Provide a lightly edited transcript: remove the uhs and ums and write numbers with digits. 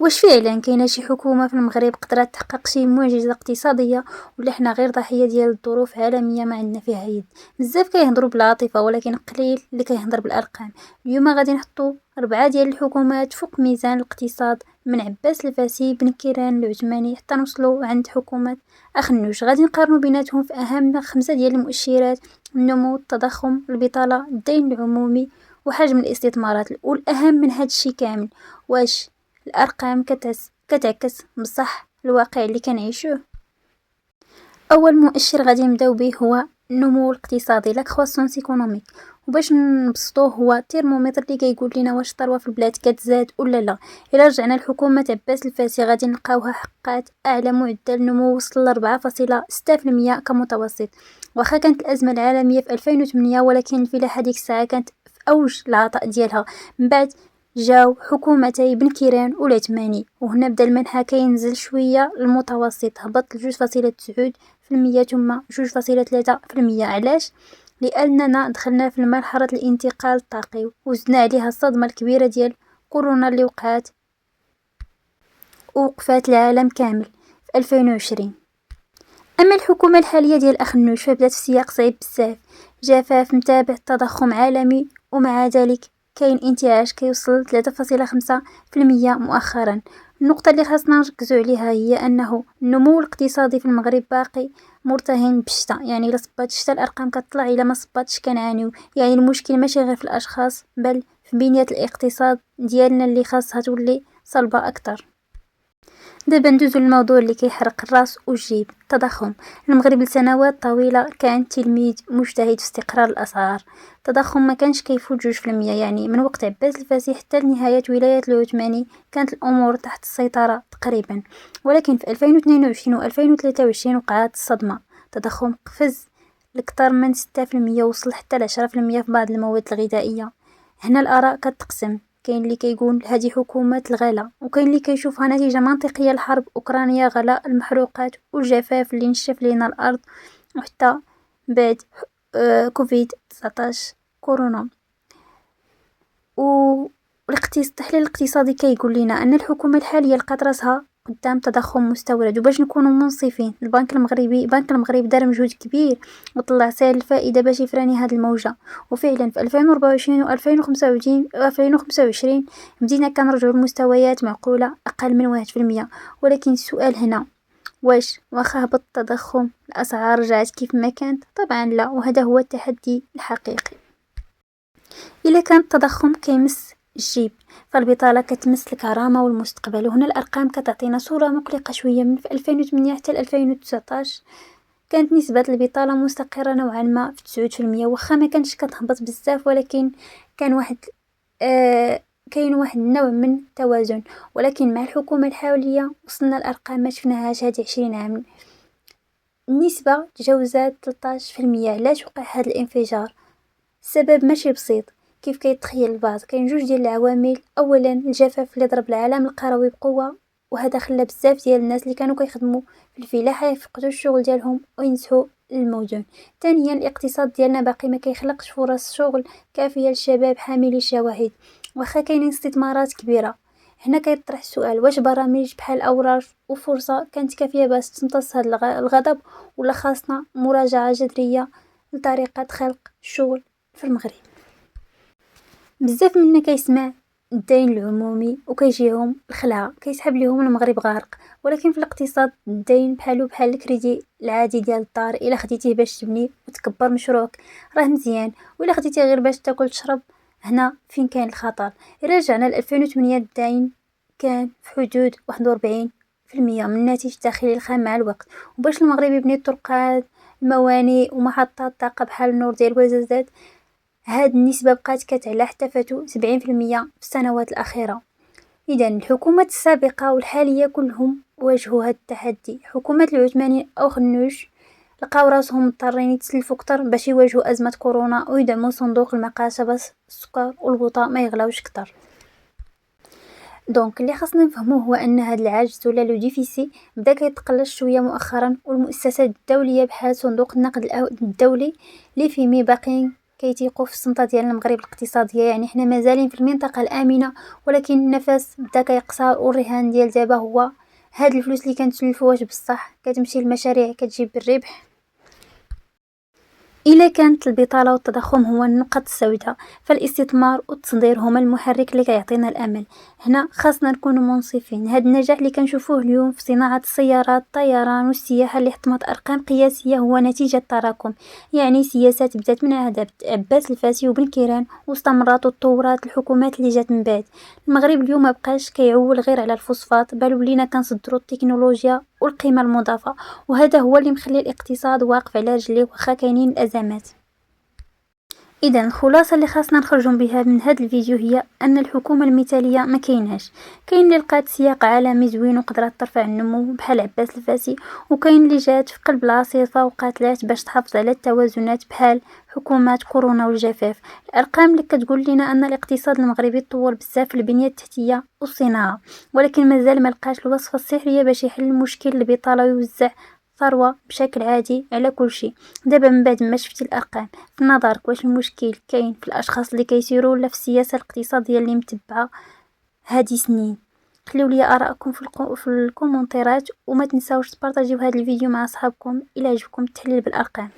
واش فعلا كاينه شي حكومه في المغرب قدرت تحقق شي معجزه اقتصاديه، ولا حنا غير ضحيه ديال الظروف عالميه ما عندنا فيها يد؟ بزاف كيهضروا بالعاطفه ولكن قليل اللي كيهضر بالارقام. اليوم غادي نحطوا 4 ديال الحكومات فوق ميزان الاقتصاد، من عباس الفاسي، بن كيران، العثماني، حتى نوصلوا عند حكومه اخنوش. غادي نقارنوا بيناتهم في اهم 5 ديال المؤشرات: النمو، التضخم، البطاله، الدين العمومي، وحجم الاستثمارات. والاهم من هذا الشيء كامل، واش الارقام كتعكس بصح الواقع اللي كنعيشوه؟ اول مؤشر غادي نبداو به هو النمو الاقتصادي، لا كروسونس ايكونوميك. وباش نبسطوه، هو الترمومتر اللي كيقول لنا واش الثروه في البلاد كتزاد ولا لا. الا رجعنا لحكومه عباس الفاسي غادي نلقاوها حققت اعلى معدل نمو، وصل ل 4.6% كمتوسط. واخا كانت الازمه العالميه في 2008، ولكن الفلاحه ديك الساعه كانت في اوج العطاء ديالها. من بعد جاو حكومتي بن كيران والعثماني، وهنا بدا المنحى كينزل شويه المتوسط، هبط ل 2.9% ثم 2.3%. علاش؟ لاننا دخلنا في مرحله الانتقال الطاقي، وزدنا عليها الصدمه الكبيره ديال كورونا اللي وقفات العالم كامل في 2020. اما الحكومه الحاليه ديال اخنوش فبدات في سياق صعيب بزاف: جفاف متابع، تضخم عالمي، ومع ذلك كاين انتعاش كيوصل 3.5% مؤخرا. النقطه اللي خاصنا نركزوا عليها هي انه النمو الاقتصادي في المغرب باقي مرتهن بالشتا. يعني الا صبات الشتا الارقام كتطلع، الا ما صباتش كنعانيو. يعني المشكل ماشي غير في الاشخاص، بل في بنيه الاقتصاد ديالنا اللي خاصها تولي صلبه اكثر. دابا ندوزو للموضوع اللي كيحرق الراس والجيب: التضخم. المغرب لسنوات طويله كان تلميذ مجتهد في استقرار الاسعار. التضخم ما كانش كيفوت 2%، يعني من وقت عباس الفاسي حتى لنهايه ولايه العثماني كانت الامور تحت السيطره تقريبا. ولكن في 2022 و 2023 وقعت الصدمه: التضخم قفز لكثر من 6%، وصل حتى ل 10% في بعض المواد الغذائيه. هنا الاراء كتقسم: كاين اللي كيقول هذه حكومة الغلا، وكاين اللي كيشوفها نتيجة منطقية لحرب أوكرانيا، غلاء المحروقات والجفاف اللي نشف لينا الأرض، وحتى بعد كوفيد 19 كورونا. التحليل الاقتصادي كيقول لنا أن الحكومة الحالية لقات راسها قدام تضخم مستورد. وباش نكونوا منصفين، البنك المغربي دار مجهود كبير وطلع سعر الفائدة باش يفراني هاد الموجة. وفعلا في 2024 و 2025 بدينا كنرجعوا لمستويات معقولة، أقل من 1%. ولكن السؤال هنا: واش واخا هبط التضخم الأسعار رجعت كيف ما كانت؟ طبعا لا، وهذا هو التحدي الحقيقي. إلا كان التضخم كيمس الجيب، فالبطالة كتمس الكرامة والمستقبل. وهنا الأرقام كتعطينا صورة مقلقة شوية. من في 2008 حتى 2019 كانت نسبة البطالة مستقرة نوعا ما في 9%، وخا ما كانش كتهبط بزاف، ولكن كان واحد النوع من التوازن. ولكن مع الحكومة الحالية وصلنا الأرقام ما شفناهاش هذه 20 عام. النسبة تجاوزات 13%. علاش وقع هذا الانفجار؟ السبب ماشي بسيط كيف كيتخيل البعض. كاين جوج ديال العوامل: اولا الجفاف اللي ضرب العالم القروي بقوه، وهذا خلى بزاف ديال الناس اللي كانوا كيخدموا في الفلاحه يفقدوا الشغل ديالهم وينسحوا للمدن. ثانيا الاقتصاد ديالنا باقي ما كيخلقش فرص شغل كافيه للشباب حاملي الشواهد، واخا كاينين استثمارات كبيره. هنا كيطرح السؤال: واش برامج بحال اوراش وفرصه كانت كافيه باش تمتص هذا الغضب، ولا خاصنا مراجعه جذريه لطريقه خلق الشغل في المغرب؟ بزاف منا كيسمع الدين العمومي وكيجيهم الخلعه، كيسحب ليهم المغرب غارق. ولكن في الاقتصاد الدين بحال الكريدي العادي ديال الدار. الا خديتيه باش تبني وتكبر مشروعك راه مزيان، ولا خديتيه غير باش تاكل تشرب هنا فين كاين الخطر. الا رجعنا ل 2008 الدين كان في حدود 41% من الناتج الداخلي الخام مع الوقت. وباش المغرب يبني الطرقات، الموانئ ومحطات طاقه بحال النور ديال وزازات، هاد النسبة بقات كتعلى حتى فاتو 70% في السنوات الأخيرة. إذا الحكومات السابقة والحالية كلهم واجهوا هاد التحدي. حكومة العثماني أو خنوش لقاو راسهم مضطرين يتسلفوا كتر باش يواجهوا أزمة كورونا ويدعموا صندوق المقاشه باش السكر والبوطة ما يغلاوش كتر. دونك اللي خاصنا نفهموه هو ان هاد العجز ولا لو ديفيسي بدا كيتقلص شويه مؤخرا، والمؤسسات الدوليه بحال صندوق النقد الدولي اللي فيمي باقيين كيتيقوا في السلطة ديال المغرب الاقتصادية، يعني حنا مازالين في المنطقة الآمنة، ولكن النفس بدا كيقصر، والرهان ديال دابا هو هاد الفلوس اللي كنتسلفو واش بصح كتمشي لمشاريع كتجيب الربح. إلا كانت البطالة والتضخم هو النقط السوداء، فالاستثمار والتصدير هما المحرك اللي كيعطينا الأمل. هنا خاصنا نكونوا منصفين، هذا النجاح اللي كنشوفوه اليوم في صناعة السيارات، الطيران والسياحة اللي حطمت أرقام قياسية هو نتيجة تراكم، يعني سياسات بدات من عهد عباس الفاسي وبن كيران واستمرت وتطورات الحكومات اللي جات من بعد. المغرب اليوم مبقاش كيعول غير على الفوسفات، بل ولينا كنصدروا التكنولوجيا والقيمة المضافة، وهذا هو اللي مخلي الاقتصاد واقف على رجليه واخا كاينين الأزمات. إذا الخلاصة اللي خاصنا نخرجوا بها من هذا الفيديو هي أن الحكومة المثالية ما كايناش. كاين اللي لقات سياق عالمي زوين وقدرت ترفع النمو بحال عباس الفاسي، وكاين اللي جات في قلب العاصفة وقاتلات باش تحافظ على التوازنات بحال حكومات كورونا والجفاف. الأرقام اللي كتقول لنا أن الاقتصاد المغربي تطور بزاف في البنية التحتية والصناعة، ولكن مازال ما لقاش الوصفة السحرية باش يحل مشكل البطالة ويوزع ثروة بشكل عادي على كل شيء. دابا من بعد ما شفتي الارقام، في نظرك واش المشكل كاين في الاشخاص اللي كيسيروا ولا في السياسه الاقتصاديه اللي متبعه هذه سنين؟ خليو لي ارائكم في الكومنتات، وما تنساوش تبارطاجيو هذا الفيديو مع اصحابكم الى عجبكم التحليل بالارقام.